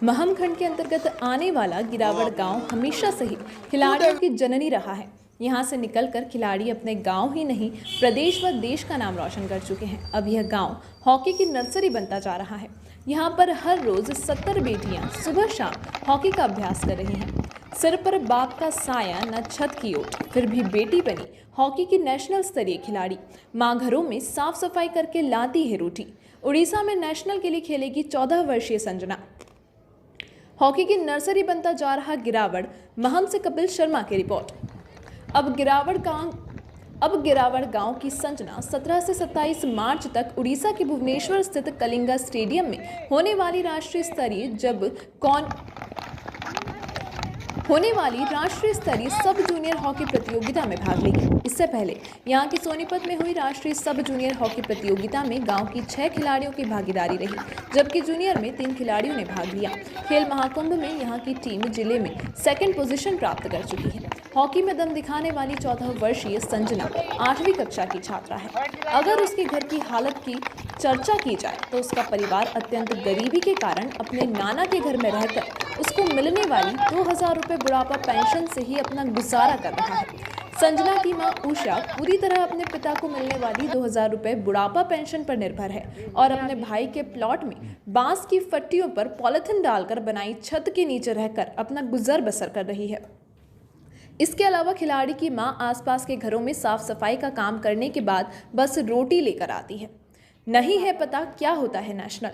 महम खंड के अंतर्गत आने वाला गिरावड़ गांव हमेशा से ही खिलाड़ियों की जननी रहा है। यहां से निकलकर खिलाड़ी अपने गांव ही नहीं प्रदेश व देश का नाम रोशन कर चुके हैं। अब यह गांव हॉकी की नर्सरी बनता जा रहा है। यहां पर हर रोज 70 बेटियां सुबह शाम हॉकी का अभ्यास कर रही हैं। सिर पर बाप का साया न छत की ओट, फिर भी बेटी बनी हॉकी की नेशनल स्तरीय खिलाड़ी। मां घरों में साफ सफाई करके लाती है रोटी। उड़ीसा में नेशनल के लिए खेलेगी 14 वर्षीय संजना। हॉकी की नर्सरी बनता जा रहा गिरावड़, महम से कपिल शर्मा की रिपोर्ट। अब गिरावड़ गांव की संजना 17 से 27 मार्च तक उड़ीसा के भुवनेश्वर स्थित कलिंगा स्टेडियम में होने वाली राष्ट्रीय स्तरीय सब जूनियर हॉकी प्रतियोगिता में भाग लेगी। इससे पहले यहां की सोनीपत में हुई राष्ट्रीय सब जूनियर हॉकी प्रतियोगिता में गांव की 6 खिलाड़ियों की भागीदारी रही, जबकि जूनियर में 3 खिलाड़ियों ने भाग लिया। खेल महाकुंभ में यहां की टीम जिले में 2nd पोजीशन प्राप्त कर चुकी है। हॉकी में दम दिखाने वाली 14 वर्षीय संजना 8वीं कक्षा की छात्रा है। अगर उसके घर की हालत की चर्चा की जाए तो उसका परिवार अत्यंत गरीबी के कारण अपने नाना के घर में रहकर उसको मिलने वाली 2000 रुपये बुढ़ापा पेंशन से ही अपना गुजारा कर रहा है। संजना की मां उषा पूरी तरह अपने पिता को मिलने वाली 2000 रुपये बुढ़ापा पेंशन पर निर्भर है और अपने भाई के प्लॉट में बांस की फट्टियों पर पॉलिथीन डालकर बनाई छत के नीचे रहकर अपना गुजर बसर कर रही है। इसके अलावा खिलाड़ी की मां आसपास के घरों में साफ सफाई का काम करने के बाद बस रोटी लेकर आती है। नहीं है पता क्या होता है नेशनल।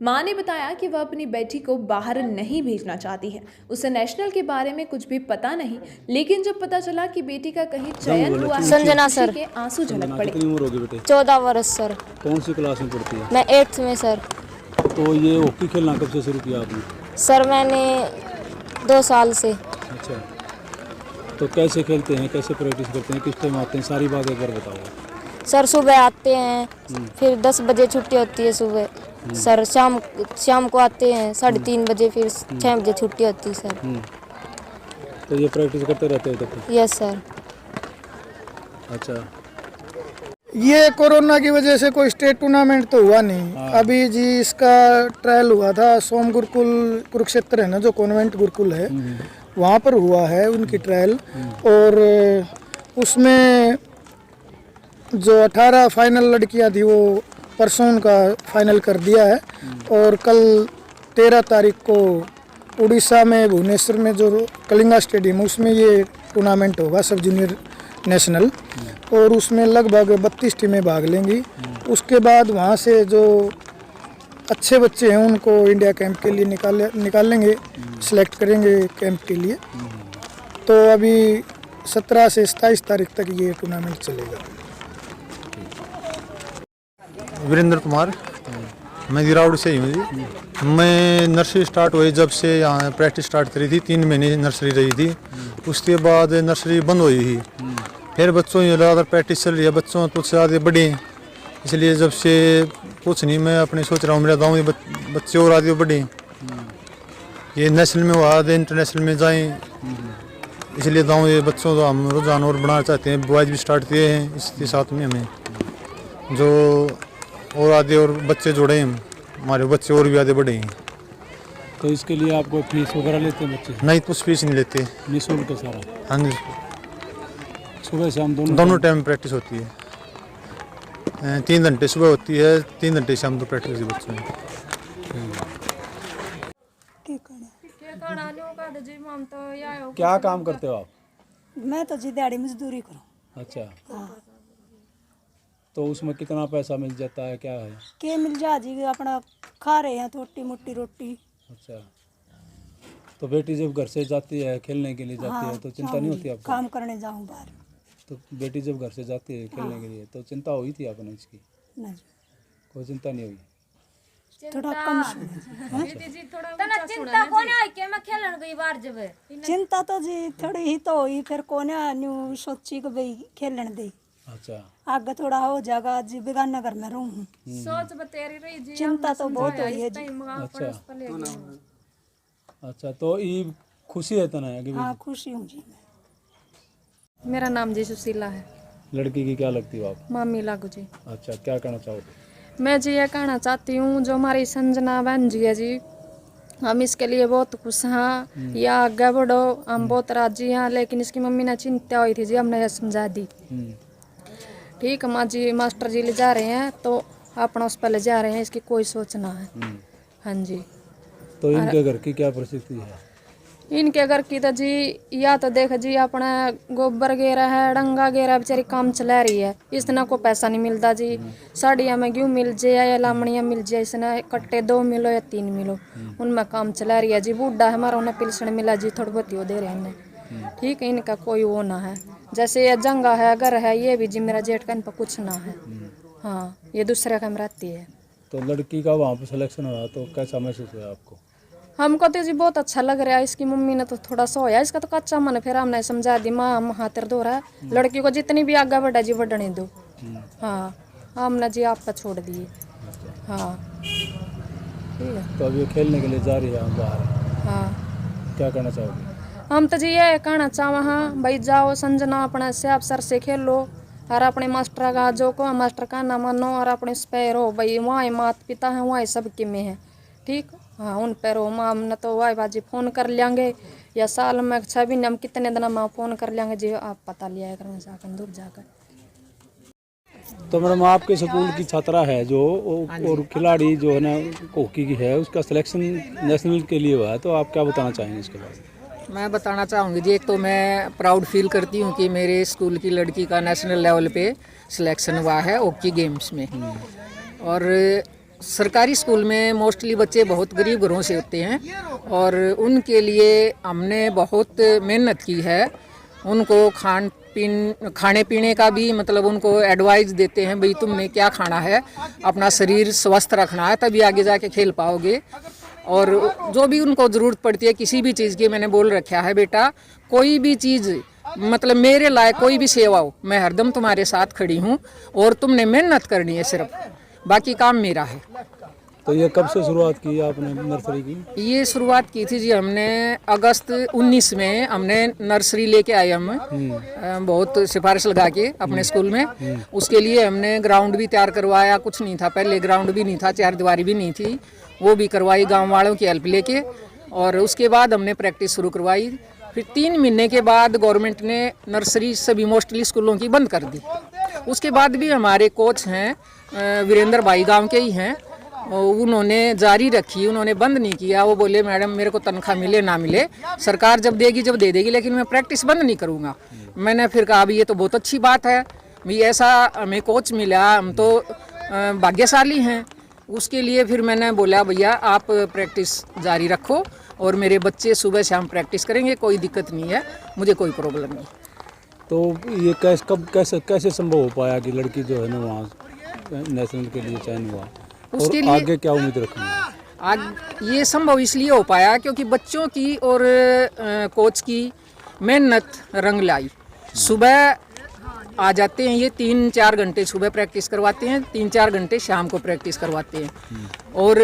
मां ने बताया कि वह अपनी बेटी को बाहर नहीं भेजना चाहती है। उसे नेशनल के बारे में कुछ भी पता नहीं, लेकिन जब पता चला कि बेटी का कहीं चयन हुआ, संजना सर के आंसू झलक पड़े। कितनी उम्र होगी बेटे? 14 वर्ष सर। कौन सी क्लास में पढ़ती है? मैं 8th में सर। तो ये हॉकी खेलना कब से शुरू किया आपने? सर मैंने 2 साल से। अच्छा, तो कैसे खेलते हैं, कैसे प्रैक्टिस करते हैं, किस टाइम आते हैं, सारी बात एक बार बताओ। सर सुबह आते हैं, फिर 10 बजे छुट्टी होती है सुबह। सर शाम को आते हैं 3:30 बजे, फिर 6 बजे छुट्टी होती है सर। तो ये प्रैक्टिस करते रहते हो तब? Yes sir. अच्छा, ये कोरोना की वजह से कोई स्टेट टूर्नामेंट तो हुआ नहीं। अभी जी इसका ट्रायल हुआ था सोम गुरुकुल कुरुक्षेत्र है ना, जो कॉन्वेंट गुरुकुल है, वहाँ पर हुआ है उनकी ट्रायल। और उसमें जो 18 फाइनल लड़कियां थी वो परसों उनका फाइनल कर दिया है। और कल 13 तारीख को उड़ीसा में भुवनेश्वर में जो कलिंगा स्टेडियम है उसमें ये टूर्नामेंट होगा सब जूनियर नेशनल, और उसमें लगभग 32 टीमें भाग लेंगी। उसके बाद वहाँ से जो अच्छे बच्चे हैं उनको इंडिया कैंप के लिए निकालेंगे, सिलेक्ट करेंगे कैंप के लिए। तो अभी 17 से 27 तारीख तक ये टूर्नामेंट चलेगा। वीरेंद्र कुमार, मैं गिरावड़ से ही हूँ जी। मैं नर्सरी स्टार्ट हुई जब से यहाँ प्रैक्टिस स्टार्ट करी थी, 3 महीने नर्सरी रही थी। उसके बाद नर्सरी बंद हुई थी, फिर बच्चों की लगातार प्रैक्टिस चल रही है। बच्चों तो से आगे बढ़े, इसलिए जब से कुछ नहीं, मैं अपने सोच रहा हूँ मेरा गाँव में बच्चे और आगे बढ़े, ये नेशनल में हुआ आगे इंटरनेशनल में जाएँ, इसलिए गाँव ये बच्चों को हम रुझान और बढ़ाना चाहते हैं। बॉयज़ भी स्टार्ट किए हैं, इसके साथ में हमें जो और आगे और बच्चे जोड़े हैं, हमारे बच्चे और भी आगे बढ़े हैं। तो इसके लिए आपको फीस वगैरह लेते हैं बच्चे? नहीं, कुछ फीस नहीं लेते, निःशुल्क सारा? हाँ जी, सुबह शाम दोनों टाइम प्रैक्टिस होती है। 3 घंटे सुबह होती है, 3 घंटे शाम को प्रैक्टिस होती है बच्चों की। क्या काम करते हो आप? मैं तो जी दिहाड़ी मजदूरी करूँ। अच्छा, तो उसमें कितना पैसा मिल जाता है, क्या है? के मिल जा जी, अपना खा रहे हैं थोड़ी मोटी रोटी। अच्छा, तो बेटी जब घर से जाती है खेलने के लिए जाती है तो चिंता नहीं होती आपको? काम करने जाऊँ बाहर। तो बेटी जब घर से जाती है खेलने के लिए तो चिंता हुई थी आपने इसकी? नहीं, कोई चिंता नहीं हुई? थोड़ा कम चिंता तो जी थोड़ी ही तो हुई, फिर कोने न्यू सोची को भाई खेलन दे। अच्छा, आगे थोड़ा हो जाएगा जी, बेगाना घर में रहूँ। सोच बतेरी रही जी, चिंता तो बहुत हुई है जी। अच्छा, तो ये खुशी है तना है? हाँ, खुशी हूँ जी मैं। मेरा नाम जी सुशीला है। लड़की की क्या लगती हो आप? मामी लागू जी। अच्छा, क्या कहना चाहोगे? मैं जी ये कहना चाहती हूँ, जो हमारी संजना बहन जी है जी, हम इसके लिए बहुत खुश हैं, या आगे बढ़ो, हम बहुत राजी हैं। लेकिन इसकी मम्मी ने चिंता हुई थी जी, हमने ये समझा दी। ठीक है माँ जी, मास्टर जी ले जा रहे हैं तो अपना उस पर ले जा रहे हैं, इसकी कोई सोच ना है। हाँ जी। तो इनके घर की क्या परिस्थिति है? इनके घर की तो जी, या तो देख जी अपना गोबर गेरा है, डंगा गेरा, बेचारी काम चला रही है, इसने को पैसा नहीं मिलता जी। साड़ियाँ में गेहूँ मिल जाए या लामड़ियाँ मिल जाए, इसने कट्टे 2 मिलो या 3 मिलो, उनमें काम चला रही है जी। बूढ़ा है हमारा, उन्हें पिलसन मिला जी, थोड़ी बहुत वो दे रहे हैं। ठीक है, इनका कोई वो ना है। जैसे ये जंगा है, घर है, ये भी जी मेरा जेठ का, इन पर कुछ ना है। हाँ, ये दूसरे का में रहती है। तो लड़की का वहाँ पे सिलेक्शन हुआ तो कैसा महसूस हुआ आपको? हमको तो जी बहुत अच्छा लग रहा है। इसकी मम्मी ने तो थोड़ा सा होया, इसका तो कच्चा मन है। फिर हमने समझा दी, माँ हम हाथ दो रहा है, लड़की को जितनी भी आगे बढ़ा जी बढ़ने दो। हाँ, हमने जी आप पर छोड़ दिए। हाँ ठीक है। तो अब ये खेलने के लिए जा रही है हम बाहर, हाँ, क्या कहना चाहोगे? हम तो जी ये कहना चाहे हाँ भाई, जाओ संजना अपने से आप सर से खेलो, और अपने मास्टर का जो को मास्टर का ना मानो, और अपने पैर हो भाई, वहाँ माता पिता है, वहाँ सबके में है। ठीक, हाँ उन पैर हो माँ, न तो वाई बाजी फ़ोन कर लेंगे, या साल में 6 महीने हम कितने दिन में फ़ोन कर लेंगे जी, आप पता लिया करेंगे जाकर दूर जाकर। तो मैडम आपके स्कूल की छात्रा है जो और खिलाड़ी जो है ना हॉकी की है, उसका सिलेक्शन नेशनल के लिए हुआ है, तो आप क्या बताना चाहेंगे इसके बारे में? मैं बताना चाहूँगी जी, एक तो मैं प्राउड फील करती हूँ कि मेरे स्कूल की लड़की का नेशनल लेवल पे सिलेक्शन हुआ है हॉकी गेम्स में। और सरकारी स्कूल में मोस्टली बच्चे बहुत गरीब घरों से होते हैं, और उनके लिए हमने बहुत मेहनत की है। उनको खाने पीने का भी मतलब उनको एडवाइस देते हैं, भाई तुमने क्या खाना है, अपना शरीर स्वस्थ रखना है, तभी आगे जाके खेल पाओगे। और जो भी उनको ज़रूरत पड़ती है किसी भी चीज़ की, मैंने बोल रखा है बेटा कोई भी चीज़ मतलब मेरे लायक कोई भी सेवा हो, मैं हरदम तुम्हारे साथ खड़ी हूँ, और तुमने मेहनत करनी है सिर्फ, बाकी काम मेरा है। तो ये कब से शुरुआत की आपने नर्सरी की? ये शुरुआत की थी जी हमने अगस्त 19 में हमने नर्सरी लेके आए हम, बहुत सिफारिश लगा के अपने स्कूल में। उसके लिए हमने ग्राउंड भी तैयार करवाया, कुछ नहीं था पहले, ग्राउंड भी नहीं था, 4 दीवारी भी नहीं थी, वो भी करवाई गांव वालों की हेल्प लेके। और उसके बाद हमने प्रैक्टिस शुरू करवाई। फिर 3 महीने के बाद गवर्नमेंट ने नर्सरी सभी मोस्टली स्कूलों की बंद कर दी। उसके बाद भी हमारे कोच हैं वीरेंद्र भाई, गांव के ही हैं, उन्होंने जारी रखी, उन्होंने बंद नहीं किया। वो बोले मैडम मेरे को तनख्वाह मिले ना मिले, सरकार जब देगी जब दे देगी, लेकिन मैं प्रैक्टिस बंद नहीं करूँगा। मैंने फिर कहा अभी ये तो बहुत अच्छी बात है, भाई ऐसा हमें कोच मिला, हम तो भाग्यशाली हैं। उसके लिए फिर मैंने बोला भैया आप प्रैक्टिस जारी रखो, और मेरे बच्चे सुबह शाम प्रैक्टिस करेंगे, कोई दिक्कत नहीं है, मुझे कोई प्रॉब्लम नहीं। तो ये कैसे संभव हो पाया कि लड़की जो है ना वहाँ नेशनल के लिए चयन हुआ, उसके और लिए आगे क्या उम्मीद रखेंगे? आज ये संभव इसलिए हो पाया क्योंकि बच्चों की और कोच की मेहनत रंग लाई। सुबह आ जाते हैं, ये 3-4 घंटे सुबह प्रैक्टिस करवाते हैं, 3-4 घंटे शाम को प्रैक्टिस करवाते हैं। और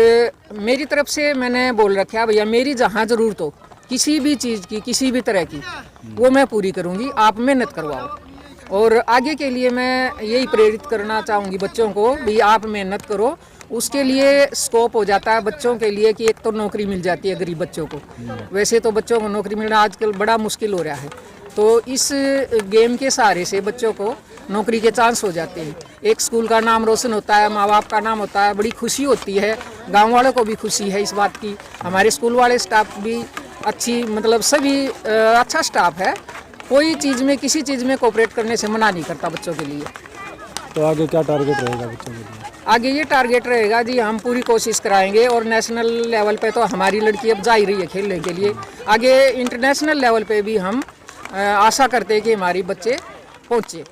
मेरी तरफ से मैंने बोल रखा भैया मेरी जहाँ ज़रूरत हो किसी भी चीज़ की, किसी भी तरह की, वो मैं पूरी करूँगी, आप मेहनत करवाओ। और आगे के लिए मैं यही प्रेरित करना चाहूँगी बच्चों को, भी आप मेहनत करो, उसके लिए स्कोप हो जाता है बच्चों के लिए कि एक तो नौकरी मिल जाती है गरीब बच्चों को। वैसे तो बच्चों को नौकरी मिलना आजकल बड़ा मुश्किल हो रहा है, तो इस गेम के सहारे से बच्चों को नौकरी के चांस हो जाते हैं। एक स्कूल का नाम रोशन होता है, माँ बाप का नाम होता है, बड़ी खुशी होती है, गांव वालों को भी खुशी है इस बात की। हमारे स्कूल वाले स्टाफ भी अच्छी, मतलब सभी अच्छा स्टाफ है, कोई चीज़ में किसी चीज़ में कोऑपरेट करने से मना नहीं करता बच्चों के लिए। तो आगे क्या टारगेट रहेगा बच्चों के लिए? आगे ये टारगेट रहेगा जी, हम पूरी कोशिश कराएंगे, और नेशनल लेवल पे तो हमारी लड़की अब जा ही रही है खेलने के लिए, आगे इंटरनेशनल लेवल पे भी हम आशा करते हैं कि हमारी बच्चे पहुँचे।